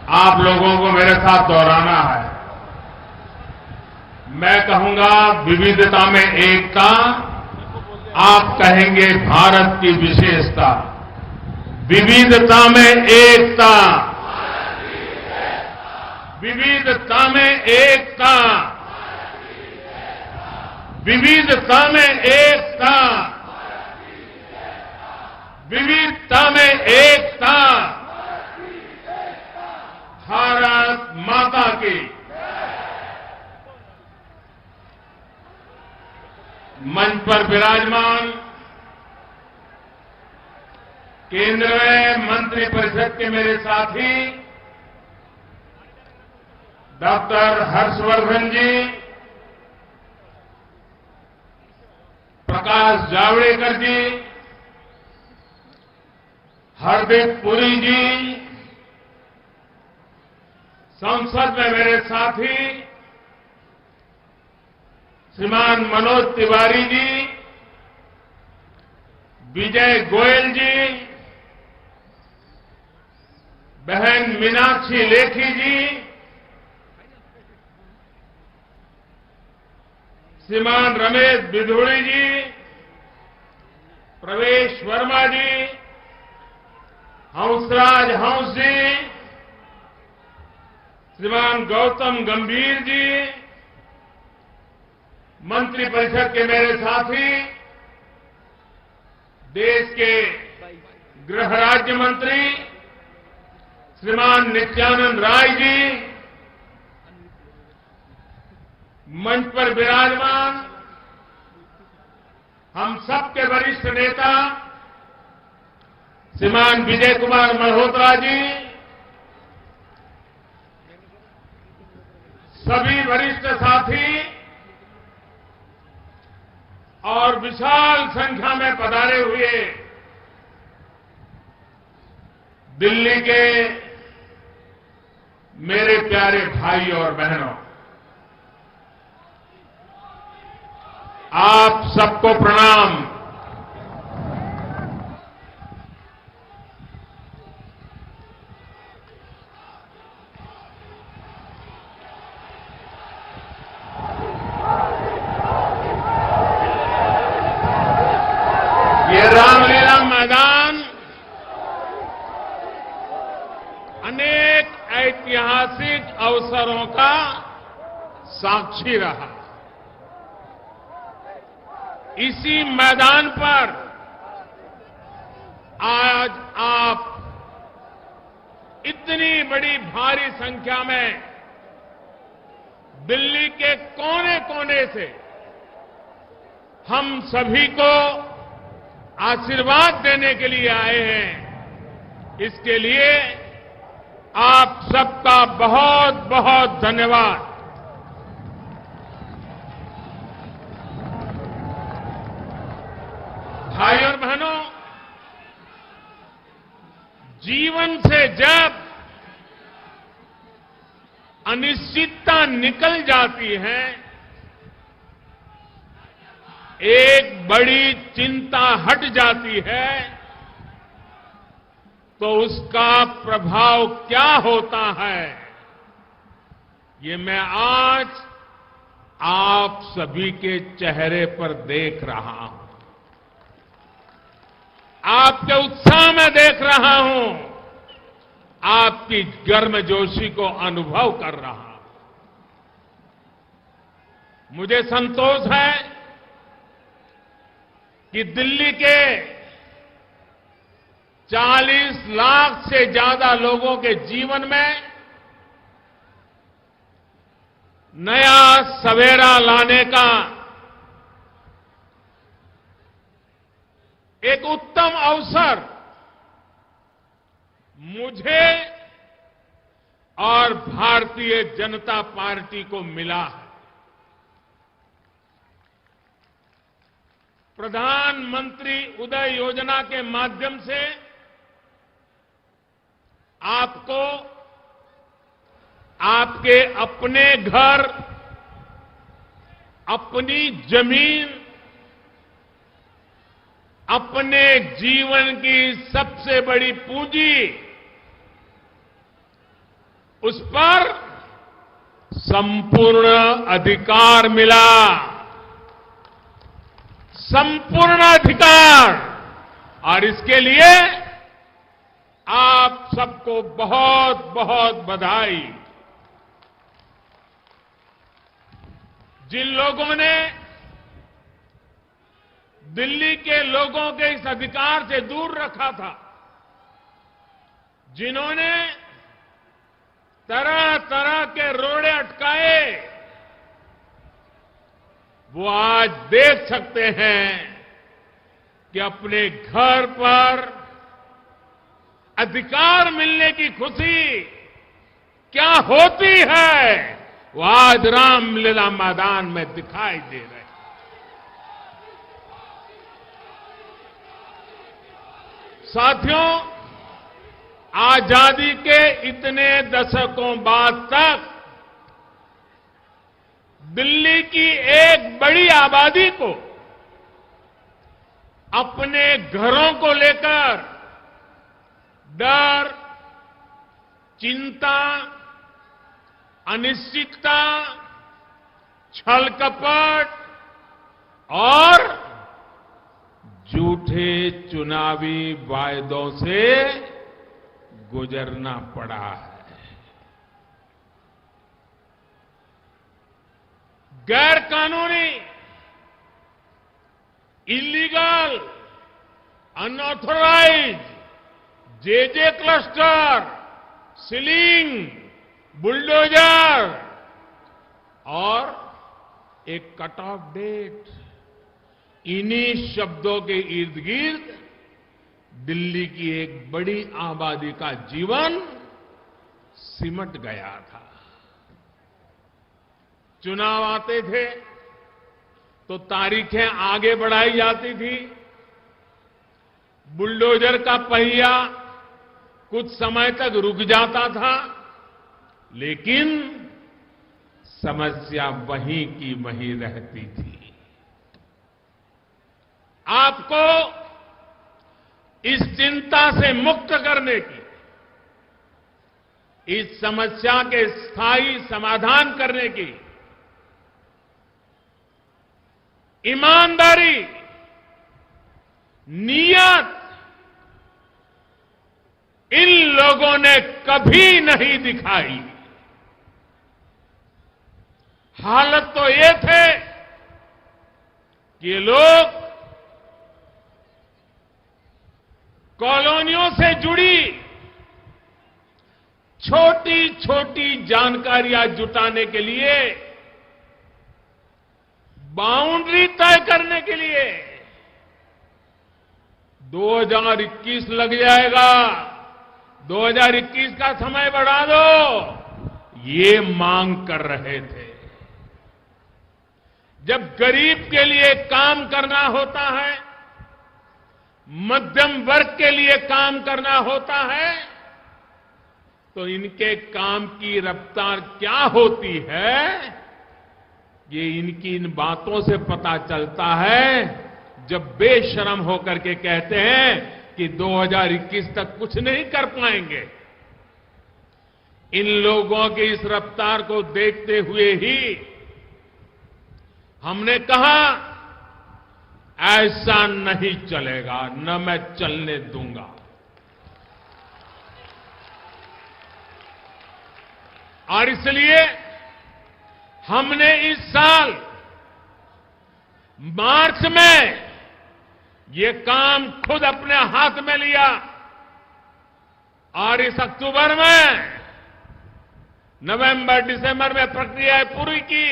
आप लोगों को मेरे साथ दोहराना है। मैं कहूंगा विविधता में एकता, आप कहेंगे भारत की विशेषता। विविधता में एकता, विविधता में एकता, विविधता में एकता, विविधता में एकता। भारत माता की। मंच पर विराजमान केंद्र में मंत्रिपरिषद के मेरे साथी डॉक्टर हर्षवर्धन जी, प्रकाश जावड़ेकर जी, हरदीप पुरी जी, संसद में मेरे साथी श्रीमान मनोज तिवारी जी, विजय गोयल जी, बहन मीनाक्षी लेखी जी, श्रीमान रमेश बिधूड़ी जी, प्रवेश वर्मा जी, हंसराज हंस जी, श्रीमान गौतम गंभीर जी, मंत्रिपरिषद के मेरे साथी, देश के गृह राज्य मंत्री श्रीमान नित्यानंद राय जी, मंच पर विराजमान हम सबके वरिष्ठ नेता श्रीमान विजय कुमार मल्होत्रा जी, सभी वरिष्ठ साथी और विशाल संख्या में पधारे हुए दिल्ली के मेरे प्यारे भाई और बहनों, आप सबको प्रणाम। ये रामलीला मैदान अनेक ऐतिहासिक अवसरों का साक्षी रहा। इसी मैदान पर आज आप इतनी बड़ी भारी संख्या में दिल्ली के कोने कोने से हम सभी को आशीर्वाद देने के लिए आए हैं। इसके लिए आप सबका बहुत बहुत धन्यवाद। भाई और बहनों, जीवन से जब अनिश्चितता निकल जाती है, एक बड़ी चिंता हट जाती है, तो उसका प्रभाव क्या होता है, ये मैं आज आप सभी के चेहरे पर देख रहा हूं, आपके उत्साह में देख रहा हूं, आपकी गर्मजोशी को अनुभव कर रहा हूं। मुझे संतोष है कि दिल्ली के 40 लाख से ज्यादा लोगों के जीवन में नया सवेरा लाने का एक उत्तम अवसर मुझे और भारतीय जनता पार्टी को मिला है। प्रधानमंत्री उदय योजना के माध्यम से आपको आपके अपने घर, अपनी जमीन, अपने जीवन की सबसे बड़ी पूंजी उस पर संपूर्ण अधिकार मिला। संपूर्ण अधिकार। और इसके लिए आप सबको बहुत बहुत बधाई। जिन लोगों ने दिल्ली के लोगों के इस अधिकार से दूर रखा था, जिन्होंने तरह तरह के रोड़े अटकाए, वो आज देख सकते हैं कि अपने घर पर अधिकार मिलने की खुशी क्या होती है, वो आज रामलीला मैदान में दिखाई दे रहे हैं। साथियों, आजादी के इतने दशकों बाद तक दिल्ली की एक बड़ी आबादी को अपने घरों को लेकर डर, चिंता, अनिश्चितता, छल कपट और झूठे चुनावी वायदों से गुजरना पड़ा है। गैर कानूनी, illegal, unauthorised JJ cluster, ceiling, bulldozer और एक कट ऑफ डेट, इन्हीं शब्दों के इर्द गिर्द दिल्ली की एक बड़ी आबादी का जीवन सिमट गया था। चुनाव आते थे तो तारीखें आगे बढ़ाई जाती थी, बुलडोजर का पहिया कुछ समय तक रुक जाता था, लेकिन समस्या वहीं की वहीं रहती थी। आपको इस चिंता से मुक्त करने की, इस समस्या के स्थायी समाधान करने की ईमानदारी, नियत इन लोगों ने कभी नहीं दिखाई। हालत तो ये थे कि ये लोग कॉलोनियों से जुड़ी छोटी छोटी जानकारियां जुटाने के लिए, बाउंड्री तय करने के लिए 2021 लग जाएगा, 2021 का समय बढ़ा दो, ये मांग कर रहे थे। जब गरीब के लिए काम करना होता है, मध्यम वर्ग के लिए काम करना होता है, तो इनके काम की रफ्तार क्या होती है, ये इनकी इन बातों से पता चलता है, जब बेशरम होकर के कहते हैं कि 2021 तक कुछ नहीं कर पाएंगे। इन लोगों की इस रफ्तार को देखते हुए ही हमने कहा, ऐसा नहीं चलेगा, न मैं चलने दूंगा। और इसलिए हमने इस साल मार्च में ये काम खुद अपने हाथ में लिया और इस अक्टूबर में, नवंबर, दिसंबर में प्रक्रिया पूरी की।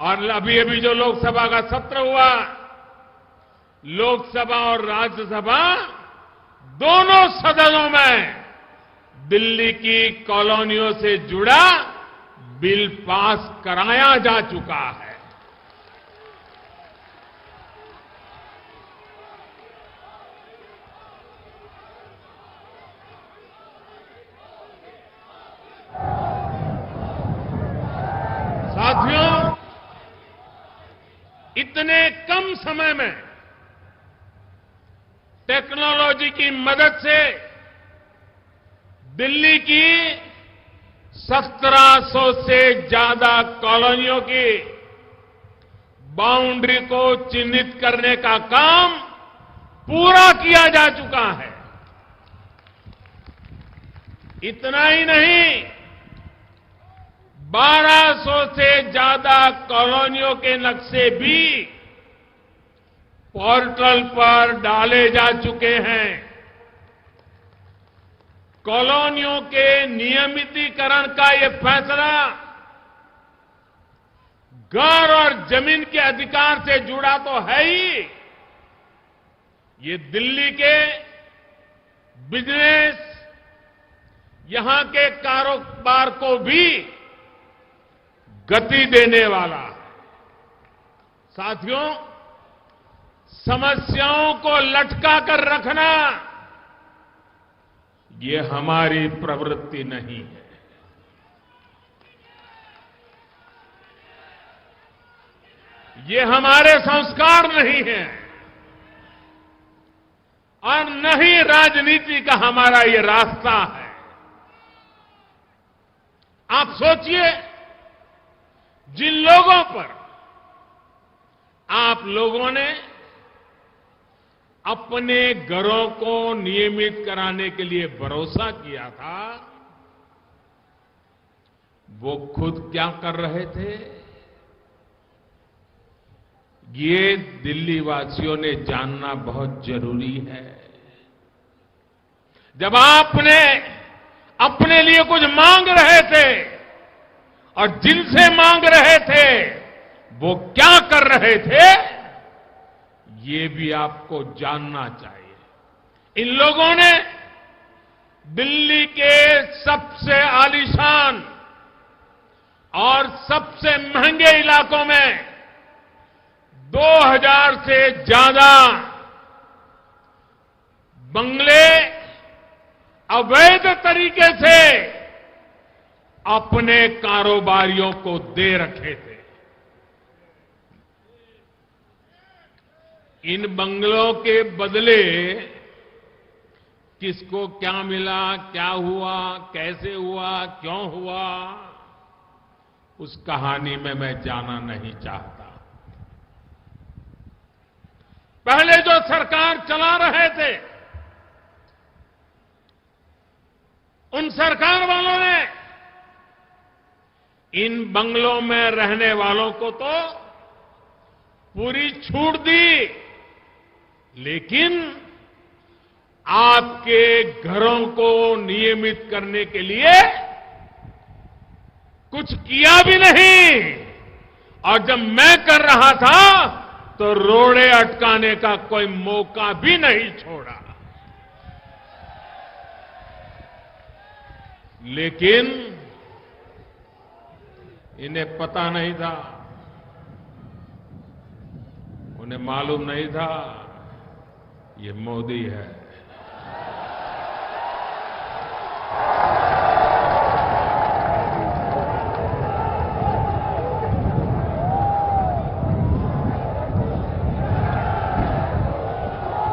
और अभी अभी जो लोकसभा का सत्र हुआ, लोकसभा और राज्यसभा दोनों सदनों में दिल्ली की कॉलोनियों से जुड़ा बिल पास कराया जा चुका है। साथियों, इतने कम समय में टेक्नोलॉजी की मदद से दिल्ली की 1700 से ज्यादा कॉलोनियों की बाउंड्री को चिन्हित करने का काम पूरा किया जा चुका है। इतना ही नहीं, 1200 से ज्यादा कॉलोनियों के नक्शे भी पोर्टल पर डाले जा चुके हैं। कॉलोनियों के नियमितीकरण का ये फैसला घर और जमीन के अधिकार से जुड़ा तो है ही, ये दिल्ली के बिजनेस, यहां के कारोबार को भी गति देने वाला है। साथियों, समस्याओं को लटका कर रखना ये हमारी प्रवृत्ति नहीं है। ये हमारे संस्कार नहीं है और न ही राजनीति का हमारा ये रास्ता है। आप सोचिए, जिन लोगों पर आप लोगों ने अपने घरों को नियमित कराने के लिए भरोसा किया था, वो खुद क्या कर रहे थे, ये दिल्ली वासियों ने जानना बहुत जरूरी है। जब आपने अपने लिए कुछ मांग रहे थे और जिनसे मांग रहे थे वो क्या कर रहे थे, ये भी आपको जानना चाहिए। इन लोगों ने दिल्ली के सबसे आलीशान और सबसे महंगे इलाकों में 2000 से ज्यादा बंगले अवैध तरीके से अपने कारोबारियों को दे रखे थे। इन बंगलों के बदले किसको क्या मिला, क्या हुआ, कैसे हुआ, क्यों हुआ, उस कहानी में मैं जाना नहीं चाहता। पहले जो सरकार चला रहे थे, उन सरकार वालों ने इन बंगलों में रहने वालों को तो पूरी छूट दी, लेकिन आपके घरों को नियमित करने के लिए कुछ किया भी नहीं। और जब मैं कर रहा था तो रोड़े अटकाने का कोई मौका भी नहीं छोड़ा। लेकिन इन्हें पता नहीं था, उन्हें मालूम नहीं था ये मोदी है।